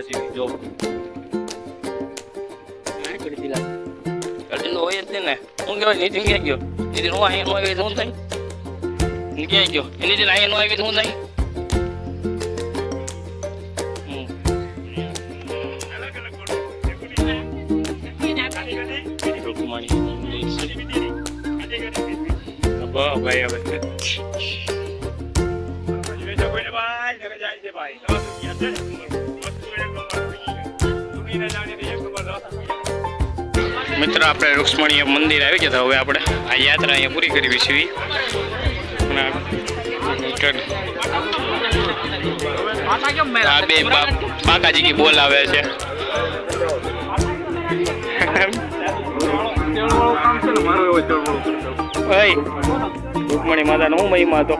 ગયા છીએ જો કરી દીલા કરી લો હોય જ ને હું કહેવાય નીતિન ક્યાં ગયો નીતિન હું અહીંયા નો આવી તો હું થાય ક્યાં ગયો એ નીતિન અહીંયા નો આવી તો હું થાય ભાઈ હવે મિત્રો આપણે રૂક્ષ્મણી મંદિર આવી ગયા હવે આપણે આ યાત્રા અહીંયા પૂરી કરવી છે આ બે બાકાજી કી બોલ આવે છે રૂક્ષ્મણી માતા નો મહિમા તો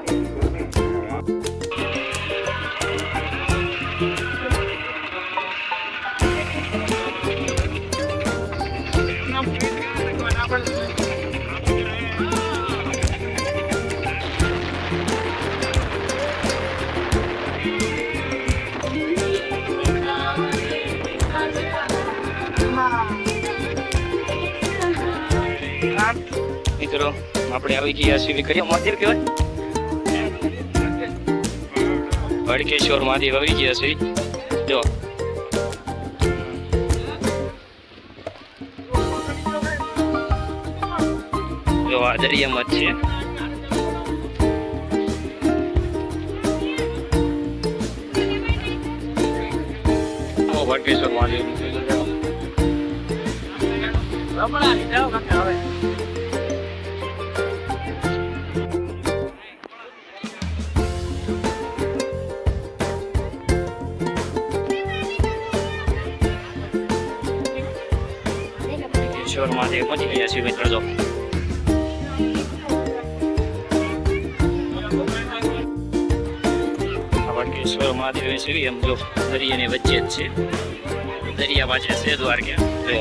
મિત્રો આપણે આવી ગયા છીએ કયા મહાદેવ કહેવાય ભડકેશ્વર મહાદેવ આવી ગયા છે જો જો આ દરિયામાં જ છે ભડકેશ્વર મહાદેવ મહાદેવ પહોંચી ગયા છીએ મિત્રો જો ભડકેશ્વર મહાદેવ છે એમ જો દરિયાની વચ્ચે જ છે દરિયા પાસે છે દ્વારકા જો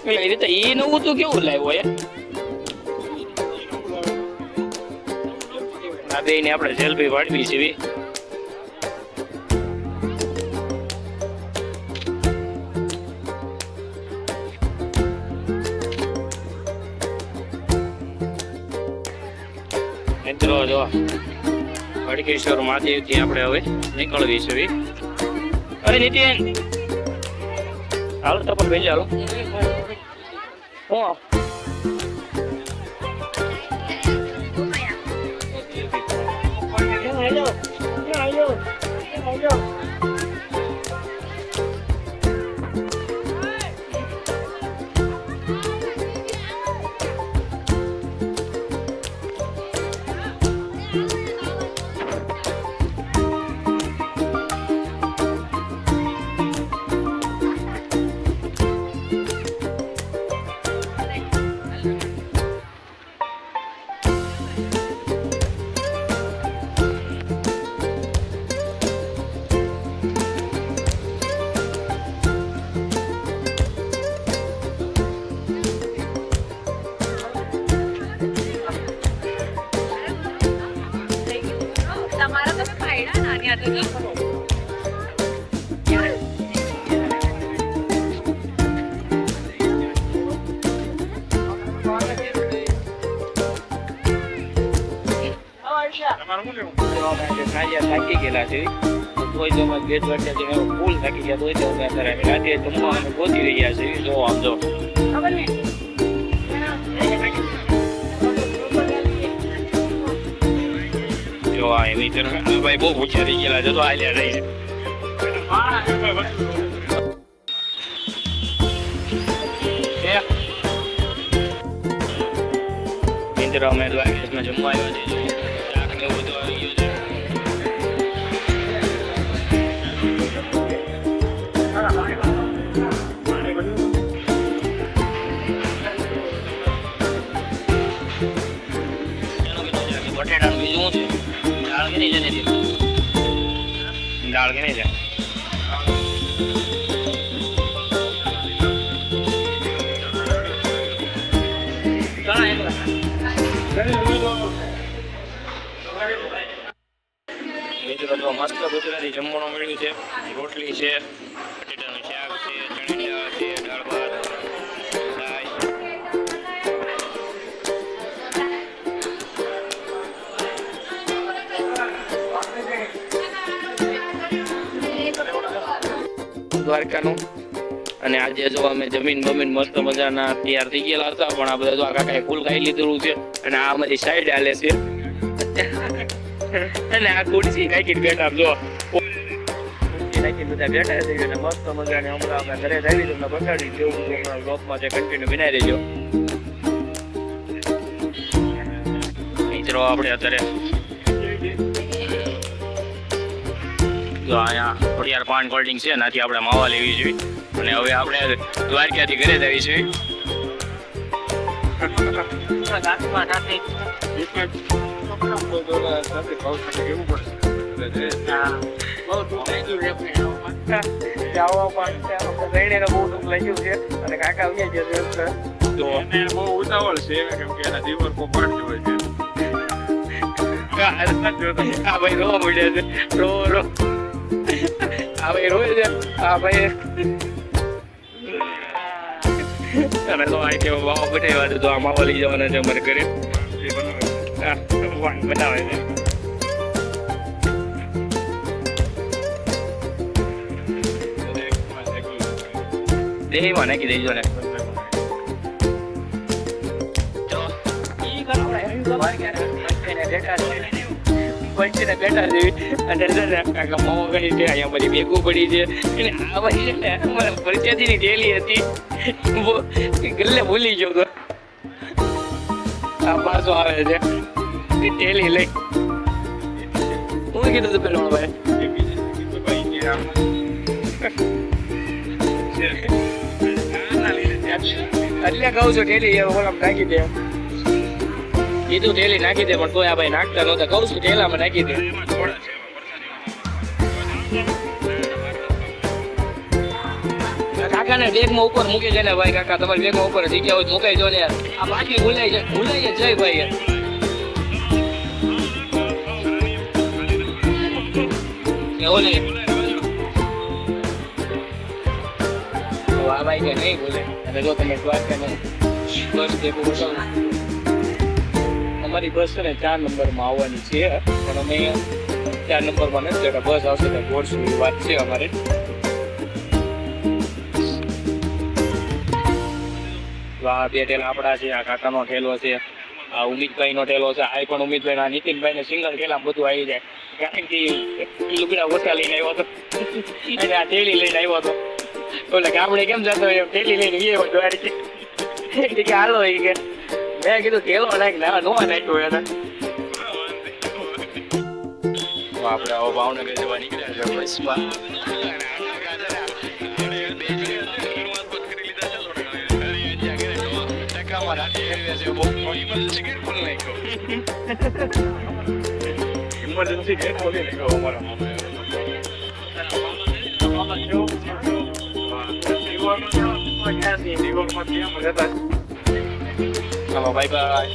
એ રીતે એ નવું તો કેવું લાવ્યો યાર આ બે ને આપણે સેલ્ફી પાડવી છે મિત્રો જો ભડકેશ્વર મહાદેવ થી આપણે હવે નીકળવી છે અરે નીતિન હાલો તો પણ ભેજ હાલો થાકી ગયેલા છે ગેટ વચ્ચે ફૂલ થાકી ગયા તો રાતે જમવા અમે પહોંચી રહ્યા છે જો આમ જો જો આ એની ભાઈ બહુ પૂછ્યા થઈ ગયેલા છે તો આલ્યા રહી ઇન્દિરા અમે દ્વારકેશમાં જમવા આવ્યો છે દાળ કે નહીં છે મિત્રો તો મસ્ત ગુજરાતી જમવાનું મળ્યું છે રોટલી છે બટેટાનું શાક છે ચણી દાળ છે દાળ ભાત દ્વારકાનું અને આજે જો અમે જમીન મસ્ત મજાના તૈયાર થઈ ગયેલા હતા પણ આ બધા જો આ કાકાએ ફૂલ ખાઈ લીધેલું છે અને આ અમારી સાઈડ હાલે છે અને આ ખુરશી નાખીને બેઠા જો નાખીને બધા બેઠા છે અને મસ્ત મજાને હમણાં આપણે ઘરે આવી તમને બતાડી જેવું બ્લોગમાં જે કન્ટિન્યુ બનાવી દેજો મિત્રો આપણે અત્યારે જો અહીંયા ખોડિયાર પાન કોલ્ડિંગ છે એનાથી આપણે માવા લેવી જોઈએ અને હવે આપણે દ્વારકાથી ઘરે જ આવી છીએ કાકા બહુ ઉતાવળ છે કેમ કે એના જીવન પાડતું હોય છે આ ભાઈ રોવા મળ્યા છે રો આ ભાઈ રોય છે આ ભાઈ અને તો આ કેવો માવા બનાવ્યા છે તો આ માવા લઈ જવાના છે અમારે ઘરે બનાવે છે દેહીમાં નાખી દેજો ને બેઠા છે અને કાકા માવો કરી છે અહીંયા બધી ભેગું પડી છે અને આ ભાઈ છે ને અમારા પરચાતીની ઢેલી હતી ગલ્લે ભૂલી ગયો તો આ પાછો આવે છે ઢેલી લઈ હું કીધું તું પેલો ભાઈ એટલે કહું છું ઢેલી ઓલામ નાખી દે કીધું ઢેલી નાખી દે પણ તોય આ ભાઈ નાખતા નહોતા કહું છું ઢેલામાં નાખી દે કાકાને બેગમાં ઉપર મૂકી છે ને ભાઈ કાકા તમારી બેગમાં ઉપર જગ્યા હોય મુકાઈ જો ને આ બાકી ભૂલાઈ જાય ભાઈ એવું નહીં આ ભાઈ કે નહીં ભૂલે અને જો તમે દ્વારકાને બસ ભેગું બતાવો અમારી બસ છે ને 4 નંબરમાં આવવાની છે પણ અમે 4 નંબરમાં નથી જતા બસ આવશે તો ગોળશું એ વાત છે અમારે આ બે ઠેલા આપણા છે આ કાકાનો ઠેલો છે આ ઉમિતભાઈનો ઠેલો છે આ પણ ઉમિતભાઈ આ નીતિનભાઈને સિંગલ ઠેલા બધું આવી જાય કારણ કે લુગડા ઓછા લઈને આવ્યો હતો અને આ ઠેલી લઈને આવ્યો હતો એટલે કે આપણે કેમ જતો ઠેલી લઈને ગયો દ્વારકી કે હાલો એ કે મેં કીધું ઠેલો નાખ ના નો નાખ્યો એને આપણે આવો ભાવનગર જવા નીકળ્યા છે બસમાં ઇમરજન્સી ગેટ ખોલી નાખ્યો અમારા ચાલો બાય બાય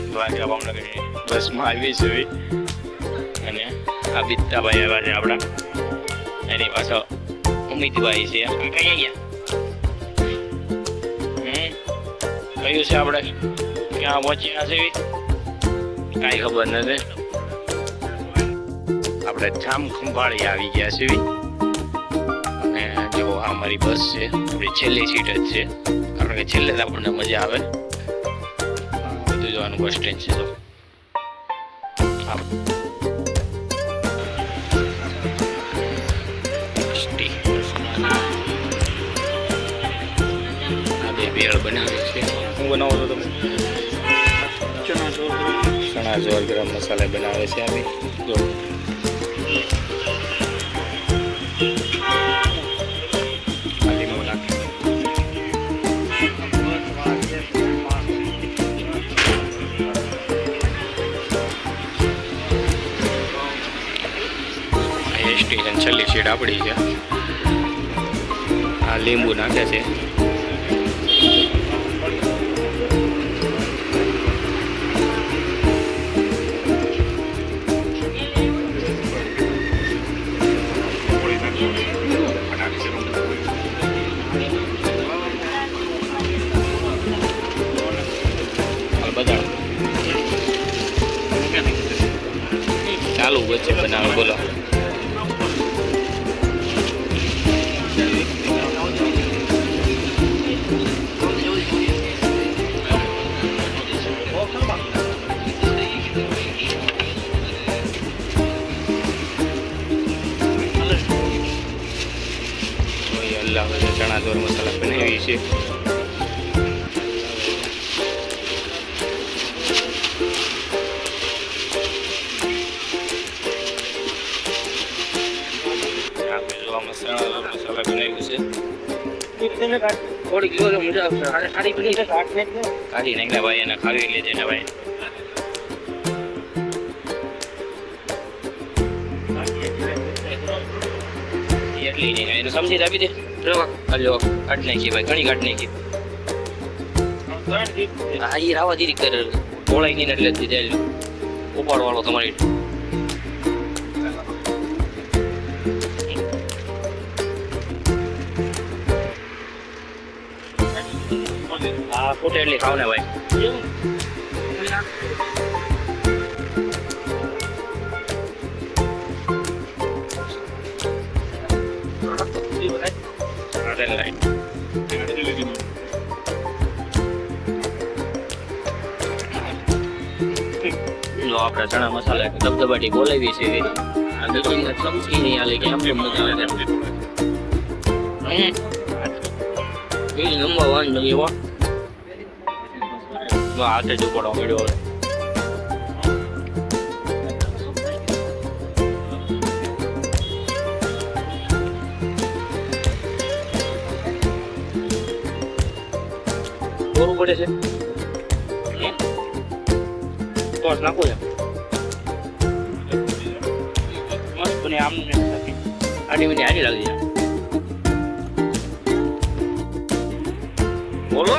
દ્વારકા ભાવનગર બસમાં આવી છે અને આ બિત્તાભાઈ આવ્યા છે આપણા એની પાછળ ઉમિતભાઈ છે કઈ ગયા કયું છે આપણે ક્યાં પહોંચ્યા છે કાંઈ ખબર નથી આપણે જામ ખંભાળી આવી ગયા છે અને જો આ મારી બસ છે આપણી છેલ્લી સીટ જ છે કારણ કે છેલ્લે જ આપણને મજા આવે બધું જોવાનું બસ સ્ટેન્ડ છે તો ભેળ બનાવે છે શું બનાવો છો તમે ચણા ચોર ગરમ મસાલા બનાવે છે આ બી જો લીંબુ નાખી નાખી છે અને છેલ્લી સીટ આપણી છે. આ લીંબુ નાખે છે. ચાલુ વચ્ચે બનાવે બોલો. અલ્લાહ ચણા ચોર મસાલા બનાવી છે. મસાલા બનાવ્યું છે. થોડીક જો મજા કાઢી નાખને ભાઈ, એને ખાવી લેજે ને ભાઈ. એટલી નહીં એને સમજી આપી દે. હલો કાઢ નાખી ભાઈ, ઘણી કાઢ નાખી. હા એ રાવા દીરી કરે બોળાઈ નહીં એટલે જાય ઉપાડ વાળો તમારી. હા ફૂટે એટલી ખાવ ને ભાઈ. આપડા ચણા મસાલા દબદબાટી બોલાવી છે. આ દૂધીને ચમચી નહીં આલે કે આપણે મજા આવે. નંબર 1 નહીં એવો હાથે જ પડો મળ્યો. દોરવું પડે છે. ટોસ નાખો છે મસ્ત ને આમ આડી મને હારી લાગી. બોલો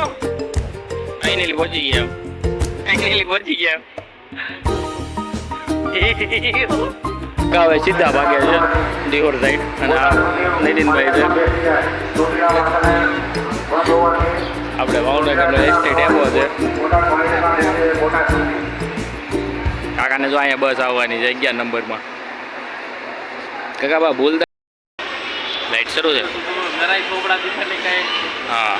ફાઇનલી પહોંચી ગયા. ગાવે સીધા ભાગ્યા છે દિહોર સાઈડ. અને આ નીતિનભાઈ છે આપણે ભાવનગરનો એસ્ટેટ એવો છે. કાકાને જો અહીંયા બસ આવવાની છે 11 નંબરમાં. કાકા બા ભૂલતા લાઈટ શરૂ છે. હા